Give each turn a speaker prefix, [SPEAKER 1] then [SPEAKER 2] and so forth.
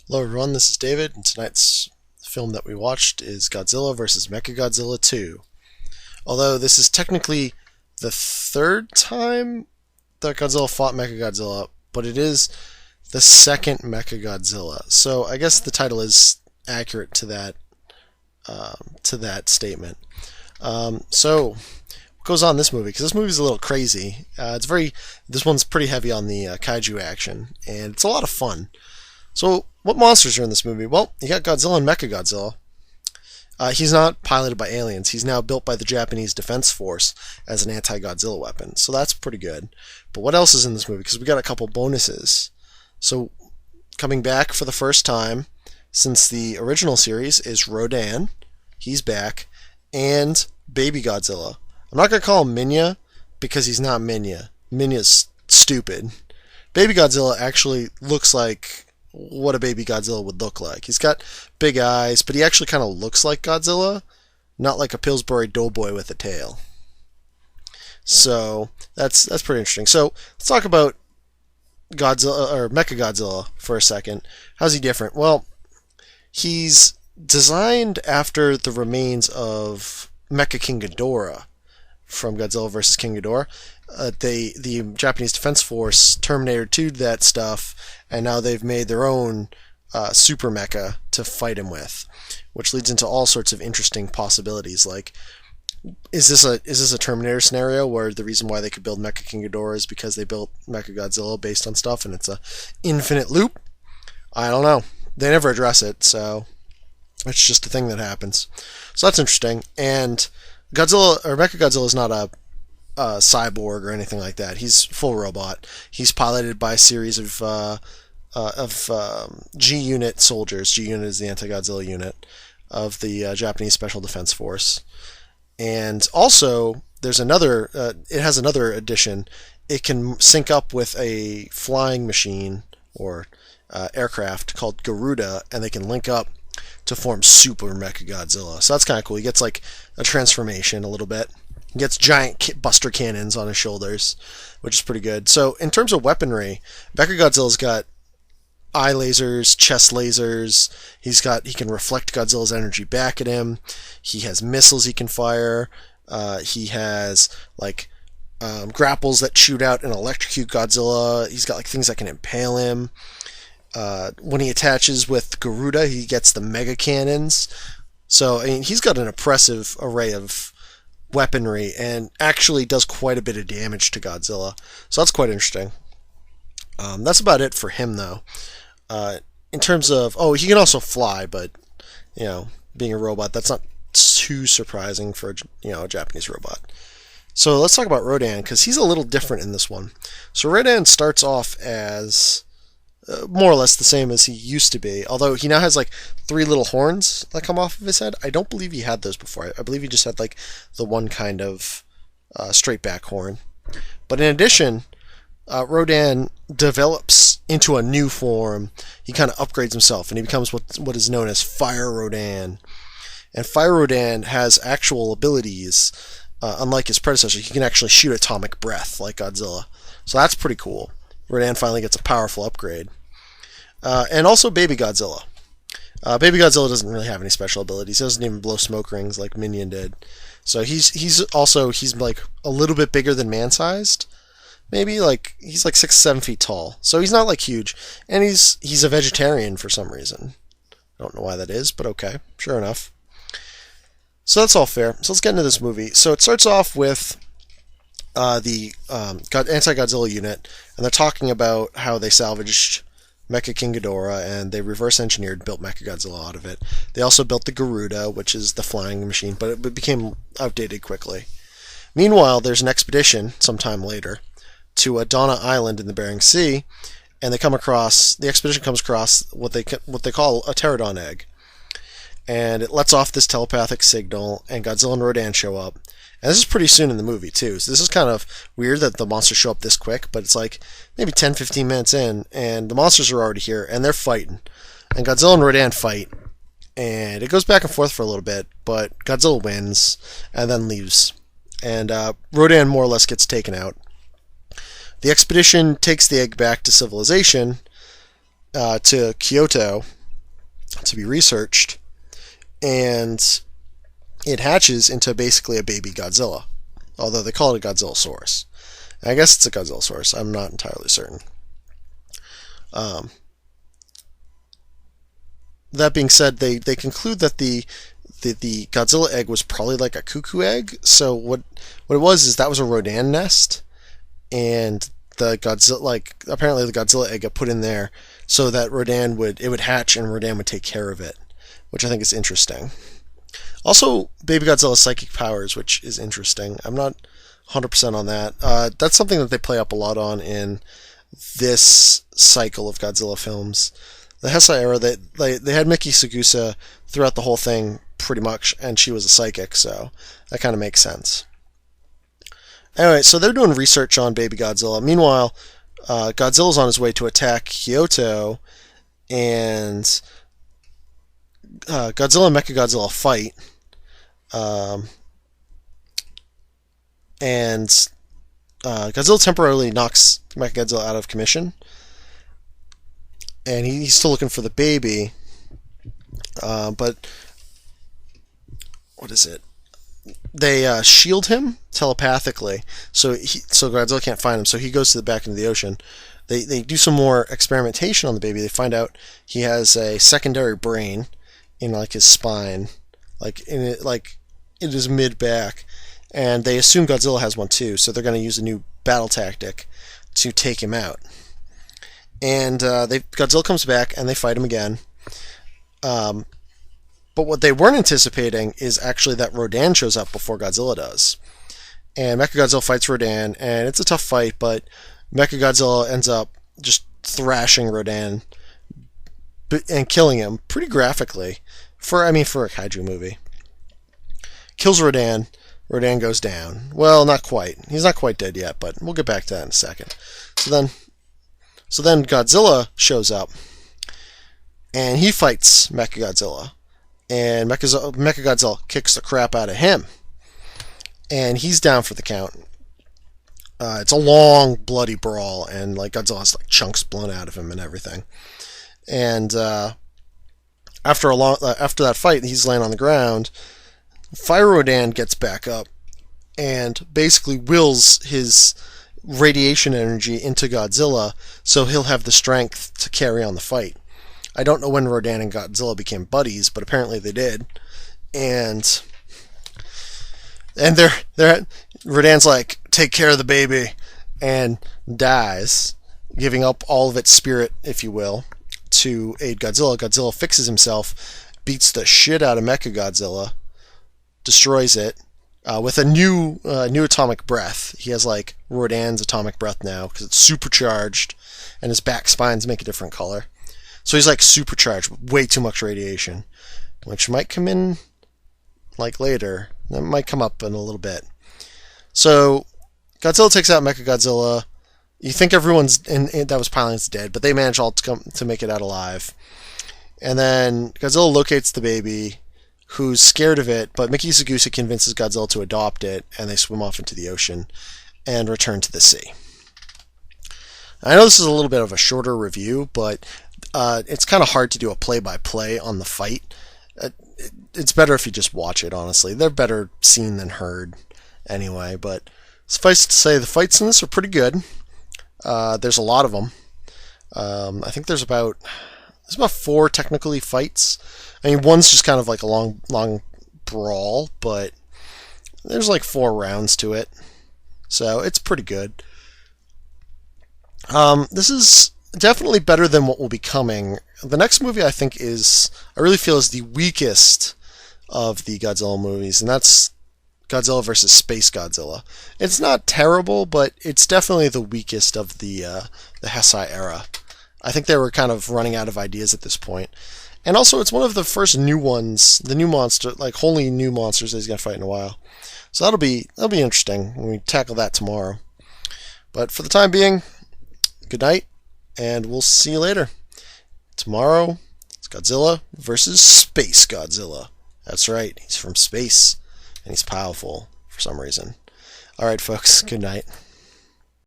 [SPEAKER 1] Hello everyone, this is David, and tonight's film that we watched is Godzilla vs. Mechagodzilla 2. Although this is technically the third time that Godzilla fought Mechagodzilla, but it is the second Mechagodzilla. So I guess the title is accurate to that statement. So what goes on in this movie? Because this movie is a little crazy. This one's pretty heavy on the kaiju action, and it's a lot of fun. So, what monsters are in this movie? Well, you got Godzilla and Mechagodzilla. He's not piloted by aliens. He's now built by the Japanese Defense Force as an anti-Godzilla weapon. So that's pretty good. But what else is in this movie? Because we got a couple bonuses. So, coming back for the first time since the original series is Rodan. He's back. And Baby Godzilla. I'm not going to call him Minya because he's not Minya. Minya's stupid. Baby Godzilla actually looks like what a baby Godzilla would look like. He's got big eyes, but he actually kind of looks like Godzilla, not like a Pillsbury Doughboy with a tail. So that's pretty interesting. So let's talk about Godzilla or Mechagodzilla for a second. How's he different? Well, he's designed after the remains of Mecha King Ghidorah from Godzilla vs. King Ghidorah. The Japanese Defense Force Terminator 2'd that stuff, and now they've made their own super mecha to fight him with, which leads into all sorts of interesting possibilities. Like, is this a Terminator scenario where the reason why they could build Mecha King Ghidorah is because they built Mechagodzilla based on stuff, and it's a infinite loop? I don't know. They never address it, so it's just a thing that happens. So that's interesting. And Godzilla or Mechagodzilla is not a cyborg or anything like that. He's full robot. He's piloted by a series of G-Unit soldiers. G-Unit is the anti-Godzilla unit of the Japanese Special Defense Force. And also, there's another. It has another addition. It can sync up with a flying machine or aircraft called Garuda, and they can link up to form Super Mechagodzilla. So that's kind of cool. He gets like a transformation a little bit. He gets giant buster cannons on his shoulders, which is pretty good. So in terms of weaponry, Mechagodzilla's got eye lasers, chest lasers. He can reflect Godzilla's energy back at him. He has missiles he can fire. He has like grapples that shoot out and electrocute Godzilla. He's got like things that can impale him. When he attaches with Garuda, he gets the mega cannons. So I mean, he's got an impressive array of weaponry and actually does quite a bit of damage to Godzilla. So that's quite interesting. That's about it for him, though. In terms of, he can also fly, but being a robot, that's not too surprising for a Japanese robot. So let's talk about Rodan because he's a little different in this one. So Rodan starts off as more or less the same as he used to be, although he now has like 3 little horns that come off of his head. I don't believe he had those before. I believe he just had like the one kind of straight back horn. But in addition, Rodan develops into a new form. He kind of upgrades himself and he becomes what is known as Fire Rodan. And Fire Rodan has actual abilities. Unlike his predecessor, he can actually shoot atomic breath like Godzilla. So that's pretty cool. Rodan finally gets a powerful upgrade. And also Baby Godzilla. Baby Godzilla doesn't really have any special abilities. He doesn't even blow smoke rings like Minion did. So he's like a little bit bigger than man-sized. Maybe like he's like 6-7 feet tall. So he's not like huge. And he's a vegetarian for some reason. I don't know why that is, but okay. Sure enough. So that's all fair. So let's get into this movie. So it starts off with the anti-Godzilla unit, and they're talking about how they salvaged Mecha King Ghidorah, and they reverse engineered, built Mechagodzilla out of it. They also built the Garuda, which is the flying machine, but it became outdated quickly. Meanwhile, there's an expedition sometime later to Adana Island in the Bering Sea, and the expedition comes across what they call a pterodon egg. And it lets off this telepathic signal, and Godzilla and Rodan show up. And this is pretty soon in the movie, too. So this is kind of weird that the monsters show up this quick, but it's like maybe 10-15 minutes in, and the monsters are already here, and they're fighting. And Godzilla and Rodan fight, and it goes back and forth for a little bit, but Godzilla wins, and then leaves. And Rodan more or less gets taken out. The expedition takes the egg back to civilization, to Kyoto, to be researched, and it hatches into basically a baby Godzilla, although they call it a Godzillasaurus. And I guess it's a Godzillasaurus. I'm not entirely certain. That being said, they conclude that the Godzilla egg was probably like a cuckoo egg. So what it was is that was a Rodan nest, and the Godzilla, apparently the Godzilla egg got put in there so that Rodan would hatch and Rodan would take care of it, which I think is interesting. Also, Baby Godzilla's psychic powers, which is interesting. I'm not 100% on that. That's something that they play up a lot on in this cycle of Godzilla films. The Heisei era, they had Miki Sagusa throughout the whole thing, pretty much, and she was a psychic, so that kind of makes sense. Anyway, so they're doing research on Baby Godzilla. Meanwhile, Godzilla's on his way to attack Kyoto, and Godzilla and Mechagodzilla fight. And Godzilla temporarily knocks Mechagodzilla out of commission, and he's still looking for the baby. But what is it? They shield him telepathically, so Godzilla can't find him. So he goes to the back into the ocean. They do some more experimentation on the baby. They find out he has a secondary brain in his spine, in his mid back, and they assume Godzilla has one too. So they're going to use a new battle tactic to take him out. And Godzilla comes back and they fight him again. But what they weren't anticipating is actually that Rodan shows up before Godzilla does. And Mechagodzilla fights Rodan, and it's a tough fight, but Mechagodzilla ends up just thrashing Rodan and killing him pretty graphically for a kaiju movie. Kills Rodan. Rodan goes down. Well, not quite. He's not quite dead yet, but we'll get back to that in a second. So then Godzilla shows up, and he fights Mechagodzilla. And Mechagodzilla kicks the crap out of him. And he's down for the count. It's a long, bloody brawl, and Godzilla has chunks blown out of him and everything. And after that fight, he's laying on the ground. Fire Rodan gets back up and basically wills his radiation energy into Godzilla, so he'll have the strength to carry on the fight. I don't know when Rodan and Godzilla became buddies, but apparently they did. And Rodan's like, take care of the baby, and dies, giving up all of its spirit, if you will, to aid Godzilla. Godzilla fixes himself, beats the shit out of Mechagodzilla, destroys it, with a new atomic breath. He has Rodan's atomic breath now, because it's supercharged, and his back spines make a different color. So he's supercharged with way too much radiation, which might come in later. That might come up in a little bit. So Godzilla takes out Mechagodzilla. You think everyone's that was piloting is dead, but they manage all to make it out alive. And then Godzilla locates the baby, who's scared of it, but Miki Sagusa convinces Godzilla to adopt it, and they swim off into the ocean and return to the sea. I know this is a little bit of a shorter review, but it's kind of hard to do a play-by-play on the fight. It's better if you just watch it, honestly. They're better seen than heard anyway, but suffice to say, the fights in this are pretty good. There's a lot of them. I think there's about 4 technically fights. One's just kind of a long brawl, but there's 4 rounds to it. So it's pretty good. This is definitely better than what will be coming. The next movie I really feel is the weakest of the Godzilla movies, and that's Godzilla vs. Space Godzilla. It's not terrible, but it's definitely the weakest of the Heisei era. I think they were kind of running out of ideas at this point. And also, it's one of the first new ones, the new monster, wholly new monsters that he's going to fight in a while. So that'll be interesting when we tackle that tomorrow. But for the time being, good night, and we'll see you later. Tomorrow, it's Godzilla versus Space Godzilla. That's right, he's from space, and he's powerful for some reason. Alright, folks, good night.